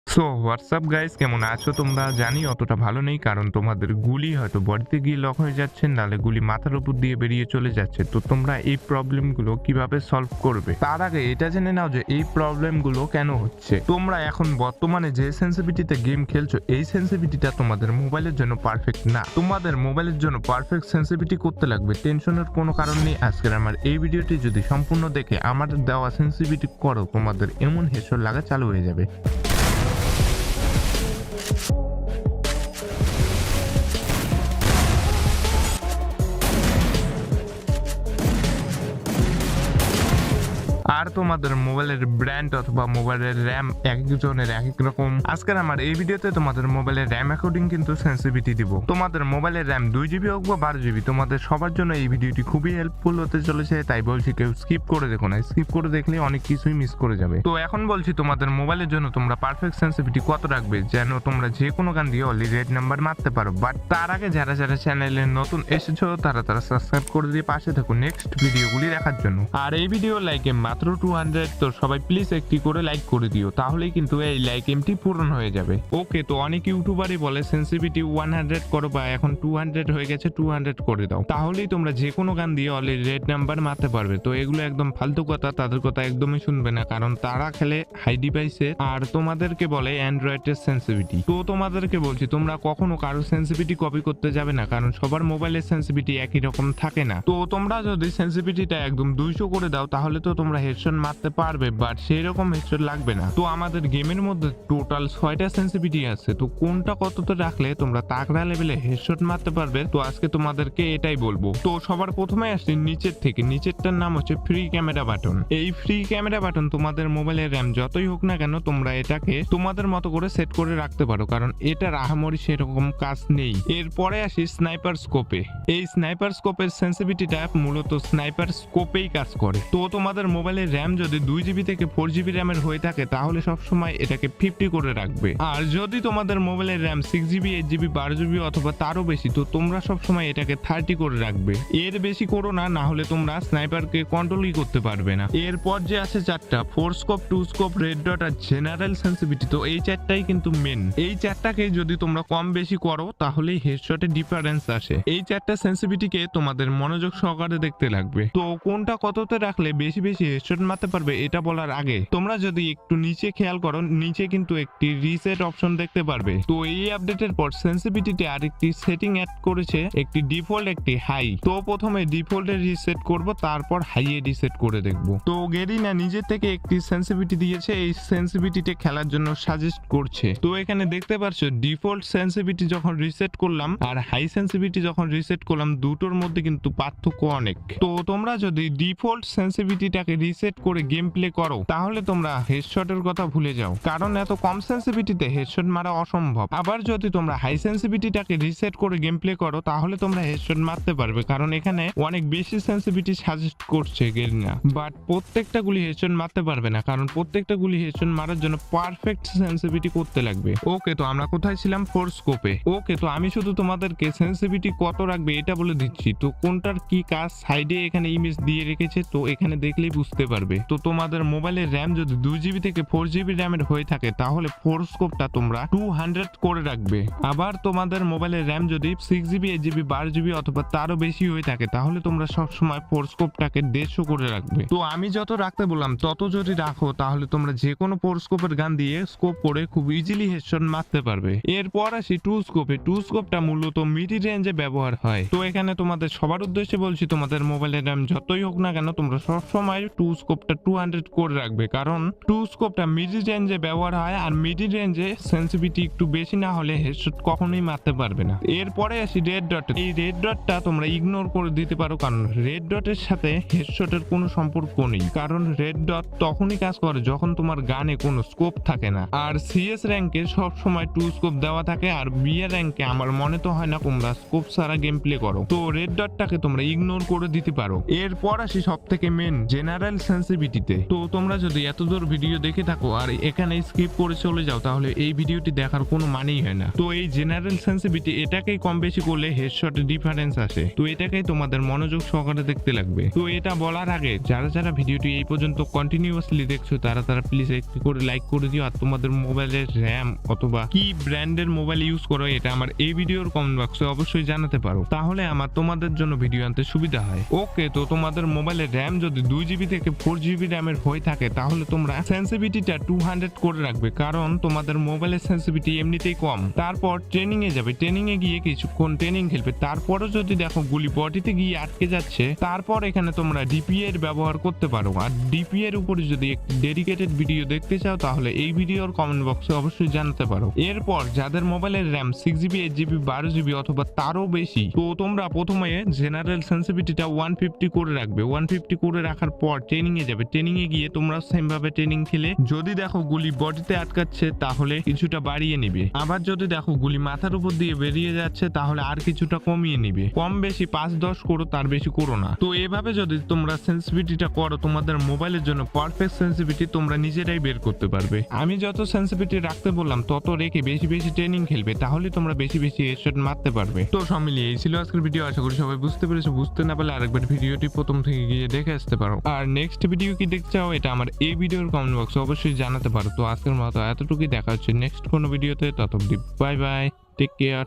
So WhatsApp guys, কেমন আছো তোমরা? জানি অতটা ভালো নেই, কারণ তোমাদের গুলি হয়তো বডিতে গিয়ে লক হয়ে যাচ্ছে, নালে গুলি মাথার উপর দিয়ে বেরিয়ে চলে যাচ্ছে। তো তোমরা এই প্রবলেমগুলো কিভাবে সলভ করবে, তার আগে এটা জেনে নাও যে এই প্রবলেমগুলো কেন হচ্ছে। তোমরা এখন বর্তমানে যে সেন্সিটিভিটিতে গেম খেলছো, এই সেন্সিটিভিটিটা তোমাদের মোবাইলের জন্য পারফেক্ট না। তোমাদের মোবাইলের জন্য পারফেক্ট সেন্সিটিভিটি করতে লাগবে, টেনশনের কোনো কারণ নেই। আজকের আমার এই ভিডিওটি যদি সম্পূর্ণ দেখে আমাদের দেওয়া সেন্সিটিভিটি করো, তোমাদের এমন হেডশট লাগা চালু হয়ে যাবে। আর তোমাদের মোবাইলের ব্র্যান্ড অথবা মোবাইলের র্যাম এক একজনের এক এক রকম। আজকের আমার এই ভিডিওতে তোমাদের মোবাইলের র্যাম অ্যাকর্ডিং কিন্তু সেন্সিটিভিটি দিব। তোমাদের মোবাইলের র্যাম 2 GB হোক বা 12 GB, তোমাদের সবার জন্য এই ভিডিওটি খুবই হেল্পফুল হতে চলেছে। তাই বলছি কেউ স্কিপ করে দেখো না, স্কিপ করে দেখলে অনেক কিছুই মিস করে যাবে। তো এখন বলছি তোমাদের মোবাইলের জন্য তোমরা পারফেক্ট সেন্সিটিভিটি কত রাখবে, যেন তোমরা যে কোনো গান দিয়ে অনলি রেড নাম্বার মারতে পারো। বাট তার আগে যারা যারা চ্যানেলে নতুন এসেছো তারা সাবস্ক্রাইব করে দিয়ে পাশে থাকো নেক্সট ভিডিওগুলি দেখার জন্য। আর এই ভিডিও লাইকে মাত্র 200, তো সবাই প্লিজ একটি করে লাইক করে দিও, তাহলেই কিন্তু এই লাইক এমটি পূরণ হয়ে যাবে। ওকে, তো অনেক ইউটিউবারই বলে সেন্সিটিভিটি 100 করো, বা এখন 200 হয়ে গেছে 200 করে দাও, তাহলেই তোমরা যে কোনো গান দিয়ে অলরেডি রেড নাম্বার মারতে পারবে। তো এগুলো একদম ফালতু কথা, তাদের কথা একদমই শুনবে না, কারণ তারা খেলে হাই ডিভাইসে আর তোমাদেরকে বলে অ্যান্ড্রয়েডের সেন্সিটিভিটি। তো তোমাদেরকে বলছি তোমরা কখনো কারো সেন্সিটিভিটি কপি করতে যাবে না, কারণ সবার মোবাইলের সেন্সিটিভিটি একই রকম থাকে না। তো তোমরা যদি সেন্সিটিভিটিটা একদম 200 করে দাও, তাহলে তো তোমরা হেডশট মারতে পারবে, বাট সেই রকম হেডশট লাগবে না। তো আমাদের গেমের মধ্যে টোটাল 6টা সেন্সিটিভিটি আছে, তো কোনটা কততে রাখলে তোমরা তাগড়া লেভেলে হেডশট মারতে পারবে, তো আজকে তোমাদেরকে এটাই বলবো। তো সবার প্রথমে আসছি নিচের থেকে। নিচেরটার নাম হচ্ছে ফ্রি ক্যামেরা বাটন। এই ফ্রি ক্যামেরা বাটন তোমাদের মোবাইলের র্যাম যতই হোক না কেন, তোমরা এটাকে তোমাদের মতো করে সেট করে রাখতে পারো, কারণ এটার আহামরি সেরকম কাজ নেই। এরপরে আসি স্নাইপার স্কোপে। এই স্নাইপার স্কোপের সেন্সিটিভিটিটা মূলত স্নাইপার স্কোপেই কাজ করে। তো তোমাদের মোবাইলের র্যাম যদি 2 GB থেকে 4 GB র্যামের হয়ে থাকে, তাহলে সবসময় এটাকে 50 করে রাখবে। আর যদি তোমাদের মোবাইলের র্যাম 6 GB, 8 GB, 12 GB অথবা তারও বেশি, তো তোমরা সবসময় এটাকে 30 করে রাখবে। এর বেশি করো না, না হলে তোমরা স্নাইপারকে কন্ট্রোলই করতে পারবে না। এরপর যে আছে 4টা, 4 স্কোপ, 2 স্কোপ, রেড ডট আর জেনারেল সেন্সিটিভিটি। তো এই 4টাই কিন্তু মেন। এই 4টাকে যদি তোমরা কম বেশি করো, তাহলেই হেডশটে ডিফারেন্স আসে। এই 4টা সেন্সিটিভিটিকে তোমাদের মনোযোগ সহকারে দেখতে লাগবে। তো কোনটা কততে রাখলে বেশি বেশি হেডশট মারতে পারবে, এটা বলার আগে তোমরা যদি একটু নিচে খেয়াল করো, নিচে কিন্তু একটি রিসেট অপশন দেখতে পারবে। তো এই আপডেটের পর সেন্সিটিভিটিতে আরেকটি সেটিং অ্যাড করেছে, একটি ডিফল্ট, একটি হাই। তো প্রথমে ডিফল্টে রিসেট করব, তারপর হাইয়ে রিসেট করে দেখব। তো গেরিনা নিজে থেকে একটি সেন্সিটিভিটি দিয়েছে, এই সেন্সিটিভিটিতে খেলার জন্য সাজেস্ট করছে। তো এখানে দেখতে পারছো ডিফল্ট সেন্সিটিভিটি যখন রিসেট করলাম আর হাই সেন্সিটিভিটি যখন রিসেট করলাম, দুটোর মধ্যে কিন্তু পার্থক্য অনেক। তো তোমরা যদি ডিফল্ট সেন্সিটিভিটিটাকে রিসেট করে গেম প্লে করো, তাহলে তোমরা হেডশটের কথা ভুলে যাও, কারণ এত কম সেন্সিটিভিটিতে হেডশট মারা অসম্ভব। আবার যদি তোমরা হাই সেন্সিটিভিটিটাকে রিসেট করে গেম প্লে করো, তাহলে তোমরা হেডশট মারতে পারবে, কারণ এখানে অনেক বেশি সেন্সিটিভিটি সাজেস্ট করছে গেরিনা। বাট প্রত্যেকটা গুলি হেডশট মারতে পারবে না, কারণ প্রত্যেকটা গুলি হেডশট মারার জন্য পারফেক্ট সেন্সিটিভিটি করতে লাগবে। ওকে, তো আমরা কোথায় ছিলাম? 4 স্কোপে। ওকে, তো আমি শুধু তোমাদেরকে সেন্সিটিভিটি কত রাখবে এটা বলে দিচ্ছি। তো কোনটার কি কাজ সাইডে এখানে ইমেজ দিয়ে রেখেছে, তো এখানে দেখলেই বুঝতে পারবে। তো তোমাদের মোবাইলের র্যাম যদি 2 GB থেকে 4 GB র্যামের হয়ে থাকে, তাহলে 4 স্কোপটা তোমরা 200 করে রাখবে। আবার তোমাদের মোবাইলের র্যাম যদি 6 GB, 8 GB, 12 GB অথবা তারও বেশি হয়ে থাকে, তাহলে তোমরা সবসময় 4 স্কোপটাকে 150 করে রাখবে। তো আমি যত রাখতে বললাম তত যদি রাখো, তাহলে তোমরা যে কোনো 4 স্কোপের গান দিয়ে স্কোপ করে খুব ইজিলি হেডশট মারতে পারবে। এরপর আসি 2 স্কোপে। 2 স্কোপটা মূলত মিড রেঞ্জে ব্যবহার হয়। তো এখানে তোমাদের সবার উদ্দেশ্যে বলছি, তোমাদের মোবাইলের র্যাম যতই হোক না কেন, তোমরা সবসময় 2 স্কোপটা 200 করে রাখবে, কারণ 2 স্কোপটা মিড রেঞ্জে ব্যবহার হয়, আর মিড রেঞ্জে সেন্সিটিভিটি একটু বেশি না হলে হেডশট কখনোই মারতে পারবে না। এরপরে আসি রেড ডট। এই রেড ডটটা তোমরা ইগনোর করে দিতে পারো, কারণ রেড ডটের সাথে হেডশটের কোনো সম্পর্ক নেই, কারণ রেড ডট তখনই কাজ করে যখন তোমার গানে কোনো স্কোপ থাকে না। আর সিএস র্যাঙ্কে সব সময় 2 স্কোপ দেওয়া থাকে, আর বিএ র্যাঙ্কে আমার মনে তো হয় না তোমরা স্কোপ ছাড়া গেম প্লে করো। তো রেড ডটটাকে তোমরা ইগনোর করে দিতে পারো। এরপর আসি সব থেকে মেন জেনারেল সেন্সিটিভিটিতে। তো তোমরা যদি এতদূর ভিডিও দেখে থাকো আর এখানে স্কিপ করে চলে যাও তাহলে এই ভিডিওটি দেখার কোনো মানেই হয় না। তো এই জেনারেল সেন্সিটিভিটি এটাকেই কম বেশি করলে হেডশটে ডিফারেন্স আসে। তো এটাকেই তোমাদের মনোযোগ সহকারে দেখতে লাগবে। তো এটা বলার আগে যারা ভিডিওটি এই পর্যন্ত কন্টিনিউয়াসলি দেখছো তারা প্লিজ একটু করে লাইক করে দিও। আর তোমাদের মোবাইলের র্যাম অথবা কি ব্র্যান্ডের মোবাইল ইউজ করো এটা আমার এই ভিডিওর কমেন্ট বক্সে অবশ্যই জানাতে পারো, তাহলে আমার তোমাদের জন্য ভিডিও আনতে সুবিধা হয়। ওকে, তো তোমাদের মোবাইলের র্যাম যদি 2GB থেকে 4GB র্যামের হয়ে থাকে তাহলে তোমরা সেন্সিটিভিটিটা 200 করে রাখবে, কারণ তোমাদের মোবাইলের সেন্সিটিভিটি এমনিতেই কম। তারপর ট্রেনিং এ যাবে, ট্রেনিং এ গিয়ে কিছুক্ষণ ট্রেনিং খেলবে। তারপরও যদি দেখো গুলি বডিতে গিয়ে আটকে যাচ্ছে, তারপর এখানে তোমরা ডিপিএ এর ব্যবহার করতে পারো। আর ডিপিএ এর উপরে যদি একটি ডেডিকেটেড ভিডিও দেখতে চাও তাহলে এই ভিডিওর কমেন্ট বক্সে অবশ্যই জানাতে পারো। এরপর যাদের মোবাইলের র্যাম 6GB 8GB 12GB অথবা তারও বেশি, তো তোমরা প্রথমে জেনারেল সেন্সিটিভিটিটা 150 করে রাখবে। 150 করে রাখার পর ট্রেনিং এ যাবে। ট্রেনিং এ গিয়ে তোমরা সেম ভাবে ট্রেনিং খেলে যদি দেখো গুলি বডিতে আটকাচ্ছে তাহলে কিছুটা বাড়িয়ে নিবে। আবার যদি দেখো গুলি মাথার উপর দিয়ে বেরিয়ে যাচ্ছে তাহলে আর কিছুটা কমিয়ে নিবে। কম বেশি 5-10 করো, তার বেশি করো না। তো এভাবে যদি তোমরা সেন্সিটিভিটিটা করো তোমাদের মোবাইলের জন্য পারফেক্ট সেন্সিটিভিটি তোমরা নিজেরাই বের করতে পারবে। আমি যত সেন্সিটিভিটি রাখতে বললাম তত রেখে বেশি ট্রেনিং খেলবে, তাহলে তোমরা বেশি হেডশট মারতে পারবে। তো সব মিলিয়ে এই ছিল আজকের ভিডিও। আশা করি সবাই বুঝতে পেরেছো। বুঝতে না পারলে আরেকবার ভিডিওটি প্রথম থেকে গিয়ে দেখে আসতে পারো। আর নেক্সট ভিডিও কি দেখতে চাও এটা আমার এই ভিডিওর কমেন্ট বক্সে অবশ্যই জানাতে পারো। তো আজকের মতো এতটুকুই, দেখা হচ্ছে নেক্সট কোনো ভিডিওতে। ততক্ষণ বাই বাই, টেক কেয়ার।